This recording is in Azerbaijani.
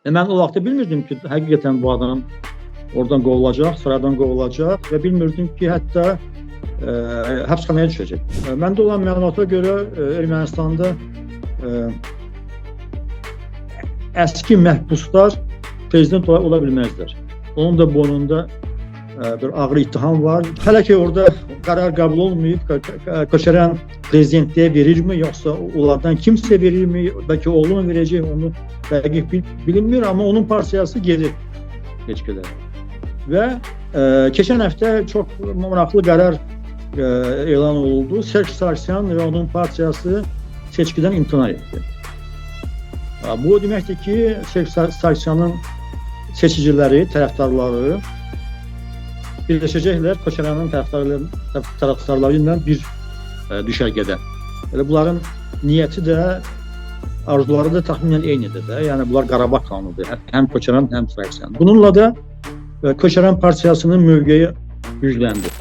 Mən o vaxtda bilmirdim ki, həqiqətən bu adam oradan qovulacaq, sıradan qovulacaq və bilmirdim ki, hətta həbsxanaya düşəcək. Məndə olan məlumata görə Ermənistanda əski məhbuslar prezident ola bilməzlər. Onun da boynunda bir ağır ittiham var. Hələ ki orada qərar qəbul olmayıb, Köçərən prezidentliyə verirmi, yoxsa onlardan kimsə verirmi, bəlkə oğlu mu verəcək, onu dəqiq bilinmir, amma onun partiyası gedir seçkilərə. Və keçən həftə çox maraqlı qərar elan olundu. Serj Sargsyan və onun partiyası seçkidən imtina etdi. Bu deməkdir ki, Serj Sargsyanın seçiciləri, tərəfdarları birləşəcəklər Köçərənin tərəfdarları ilə bir düşərgədə. Bunların niyyəti də, arzuları da təxminən eynidir də. Yəni bunlar Qarabağ xanıdır. Həm Köçərən, həm Sargsyan. Bununla da Köçərən partiyasının mövqeyi gücləndi.